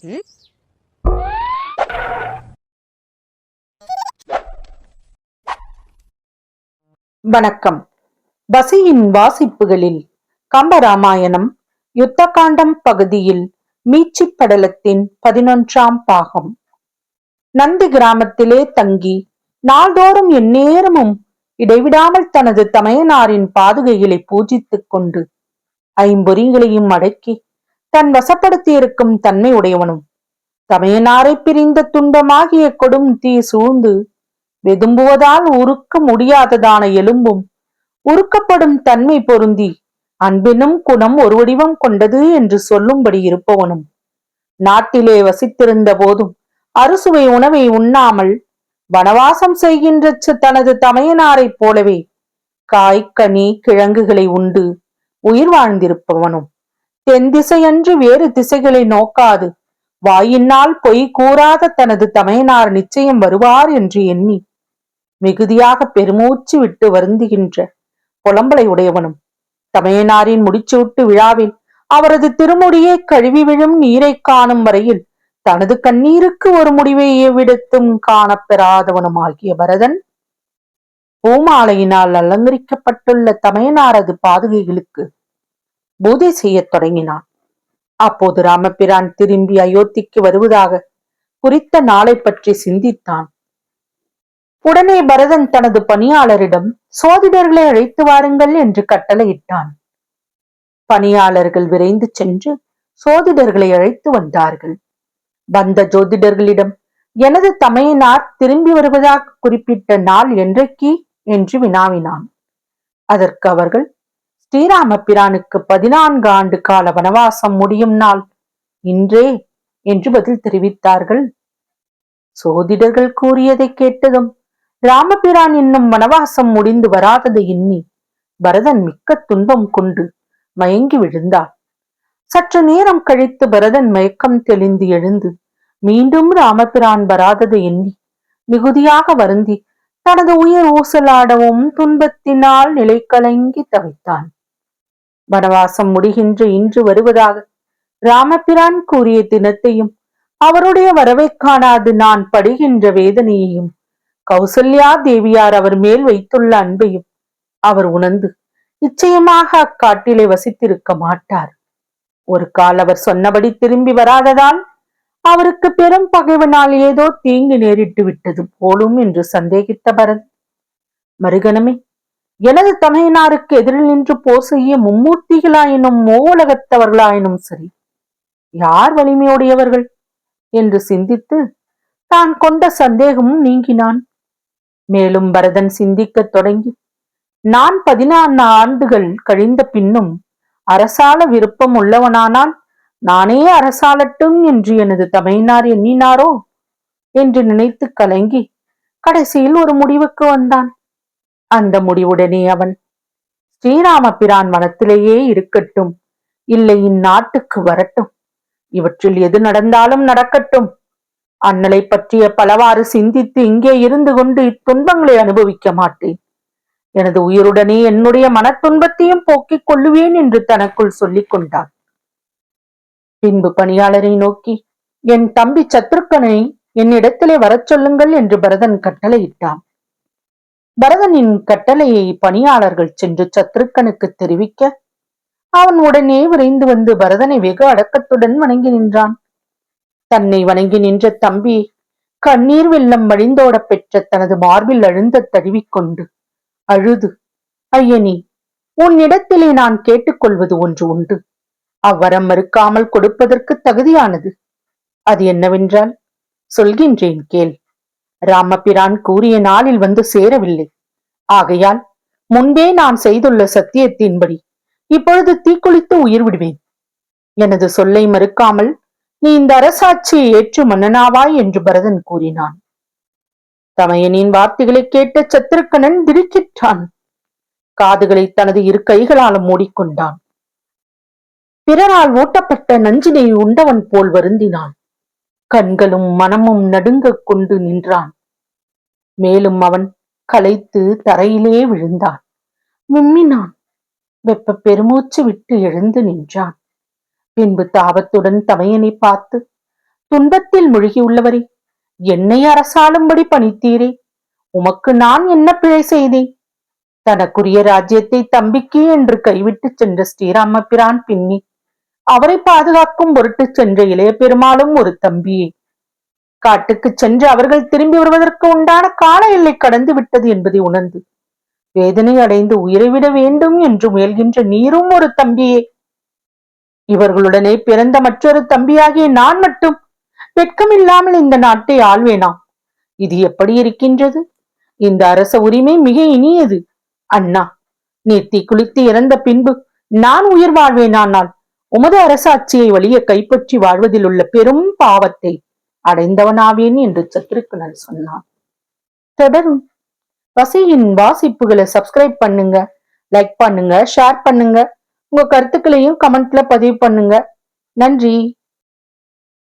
ம்? வணக்கம். பசியின் வாசிப்புகளில் கம்பராமாயணம் யுத்தகாண்டம் பகுதியில் மீட்சிப் படலத்தின் 11ஆம் பாகம். நந்தி கிராமத்திலே தங்கி நாள்தோறும் எந்நேரமும் இடைவிடாமல் தனது தமையனாரின் பாதுகைகளை பூஜித்துக் கொண்டு ஐம்பொறிகளையும் அடக்கி தன் வசப்படுத்தியிருக்கும் தன்மை உடையவனும், தமையனாரை பிரிந்த துன்பமாகிய கொடும் தீ சூழ்ந்து வெதும்புவதால் உருக்க முடியாததான எலும்பும் உருக்கப்படும் தன்மை பொருந்தி அன்பெனும் குணம் ஒரு வடிவம் கொண்டது என்று சொல்லும்படி இருப்பவனும், நாட்டிலே வசித்திருந்த போதும் அறுசுவை உணவை உண்ணாமல் வனவாசம் செய்கின்ற தனது தமையனாரைப் போலவே காய் கனி கிழங்குகளை உண்டு உயிர் வாழ்ந்திருப்பவனும், தென் திசையன்று வேறு திசைகளை நோக்காது வாயினால் பொய் கூறாத தனது தமையனார் நிச்சயம் வருவார் என்று எண்ணி மிகுதியாக பெருமூச்சு விட்டு வருந்துகின்ற புலம்பலை உடையவனும், தமையனாரின் முடிச்சூட்டு விழாவில் அவரது திருமுடியை கழுவி விழும் நீரை காணும் வரையில் தனது கண்ணீருக்கு ஒரு முடிவை எவ்விடத்தும் காணப்பெறாதவனுமாகிய பரதன் பூமாலையினால் அலங்கரிக்கப்பட்டுள்ள தமையனாரது பாதுகைகளுக்கு பூஜை செய்யத் தொடங்கினான். அப்போது ராமபிரான் திரும்பி அயோத்திக்கு வருவதாக குறித்த நாளை பற்றி சிந்தித்தான். உடனே பரதன் தனது பணியாளரிடம் சோதிடர்களை அழைத்து வாருங்கள் என்று கட்டளையிட்டான். பணியாளர்கள் விரைந்து சென்று சோதிடர்களை அழைத்து வந்தார்கள். வந்த ஜோதிடர்களிடம் எனது தமையனார் திரும்பி வருவதாக குறிப்பிட்ட நாள் என்றைக்கு என்று வினாவினான். அதற்கு அவர்கள் ஸ்ரீராம பிரானுக்கு 14 ஆண்டு கால வனவாசம் முடியும் நாள் இன்றே என்று பதில் தெரிவித்தார்கள். சோதிடர்கள் கூறியதை கேட்டதும் ராமபிரான் இன்னும் வனவாசம் முடிந்து வராததை எண்ணி பரதன் மிக்க துன்பம் கொண்டு மயங்கி விழுந்தார். சற்று நேரம் கழித்து பரதன் மயக்கம் தெளிந்து எழுந்து மீண்டும் ராமபிரான் வராததை எண்ணி மிகுதியாக வருந்தி தனது உயிர் ஊசலாடவும் துன்பத்தினால் நிலை கலங்கி தவித்தான். வனவாசம் முடிகின்ற இன்று வருவதாக ராமபிரான் கூறிய தினத்தையும் அவருடைய வரவை காணாது நான் படுகின்ற வேதனையையும் கௌசல்யா தேவியார் அவர் மேல் வைத்துள்ள அன்பையும் அவர் உணர்ந்து நிச்சயமாக அக்காட்டிலே வசித்திருக்க மாட்டார். ஒரு கால் அவர் சொன்னபடி திரும்பி வராததால் அவருக்கு பெரும் பகைவனால் ஏதோ தீங்கு நேரிட்டு விட்டது போலும் என்று சந்தேகித்த பரதன் மறுகணமே எனது தமையனாருக்கு எதிரில் நின்று போர் செய்ய மும்மூர்த்திகளாயினும் மூவுலகத்தவர்களாயினும் சரி, யார் வலிமையுடையவர்கள் என்று சிந்தித்து தான் கொண்ட சந்தேகமும் நீங்கினான். மேலும் பரதன் சிந்திக்கத் தொடங்கி நான் 14 ஆண்டுகள் கழிந்த பின்னும் அரசாள விருப்பம் உள்ளவனானால் நானே அரசாளட்டும் என்று எனது தமையனார் எண்ணினாரோ என்று நினைத்து கலங்கி கடைசியில் ஒரு முடிவுக்கு வந்தான். அந்த முடிவுடனே அவன் ஸ்ரீராம பிரான் வனத்திலேயே இருக்கட்டும், இல்லை இந்நாட்டுக்கு வரட்டும், இவற்றில் எது நடந்தாலும் நடக்கட்டும், அண்ணலை பற்றிய பலவாறு சிந்தித்து இங்கே இருந்து கொண்டு இத்துன்பங்களை அனுபவிக்க மாட்டேன், எனது உயிருடனே என்னுடைய மனத்துன்பத்தையும் போக்கிக் கொள்ளுவேன் என்று தனக்குள் சொல்லிக் கொண்டான். பின்பு பணியாளரை நோக்கி என் தம்பி சத்ருக்கனை என்னிடத்திலே வரச் சொல்லுங்கள் என்று பரதன் கட்டளையிட்டான். பரதனின் கட்டளையை பணியாளர்கள் சென்று சத்ருக்கனுக்கு தெரிவிக்க அவன் உடனே விரைந்து வந்து பரதனை வெகு அடக்கத்துடன் வணங்கி நின்றான். தன்னை வணங்கி நின்ற தம்பி கண்ணீர் வெள்ளம் வழிந்தோட பெற்ற தனது மார்பில் அழுந்த தழுவிக்கொண்டு அழுது, ஐயனி, உன்னிடத்திலே நான் கேட்டுக்கொள்வது ஒன்று உண்டு, அவ்வரம் மறுக்காமல் கொடுப்பதற்கு தகுதியானது. அது என்னவென்றால் சொல்கின்றேன் கேள். ராமபிரான் கூறிய நாளில் வந்து சேரவில்லை. ஆகையால் முன்பே நான் செய்துள்ள சத்தியத்தின்படி இப்பொழுது தீக்குளித்து உயிர் விடுவேன். எனது சொல்லை மறுக்காமல் நீ இந்த அரசாட்சியை ஏற்று மன்னனாவாய் என்று பரதன் கூறினான். தமையனின் வார்த்தைகளை கேட்ட சத்ருக்கனன் திடுக்கிட்டான். காதுகளை தனது இரு கைகளாலும் மூடிக்கொண்டான். பிறரால் ஊட்டப்பட்ட நஞ்சினை உண்டவன் போல் வருந்தினான். கண்களும் மனமும் நடுங்கக் கொண்டு நின்றான். மேலும் அவன் களைத்து தரையிலே விழுந்தான். விம்மினான். வெப்ப பெருமூச்சு விட்டு எழுந்து நின்றான். பின்பு தாபத்துடன் தமையனை பார்த்து துன்பத்தில் மூழ்கியுள்ளவரே, என்னை அரசாளும்படி பணித்தீரே, உமக்கு நான் என்ன பிழை செய்தேன்? தனக்குரிய ராஜ்யத்தை தம்பிக்கு என்று கைவிட்டு சென்ற ஸ்ரீராம பிரான் பின்னி அவரை பாதுகாக்கும் பொருட்டு சென்ற இளைய பெருமாளும் ஒரு தம்பியே. காட்டுக்கு சென்று அவர்கள் திரும்பி வருவதற்கு உண்டான கால எல்லை கடந்து விட்டது என்பதை உணர்ந்து வேதனை அடைந்து உயிரை விட வேண்டும் என்று முயல்கின்ற நீரும் ஒரு தம்பியே. இவர்களுடனே பிறந்த மற்றொரு தம்பியாகிய நான் மட்டும் வெட்கமில்லாமல் இந்த நாட்டை ஆள்வேனாம். இது எப்படி இருக்கின்றது? இந்த அரச உரிமை மிக இனியது. அண்ணா, நீர் தீக்குளித்து இறந்த பின்பு நான் உயிர் வாழ்வேனானால் உமது அரசாட்சியை வலிய கைப்பற்றி வாழ்வதில் உள்ள பெரும் பாவத்தை அடைந்தவனாவேன் என்று சத்ருக்கனன் சொன்னான். தொடரும் வசியின் வாசிப்புகளை சப்ஸ்கிரைப் பண்ணுங்க, லைக் பண்ணுங்க, ஷேர் பண்ணுங்க. உங்க கருத்துக்களையும் கமெண்ட்ல பதிவு பண்ணுங்க. நன்றி.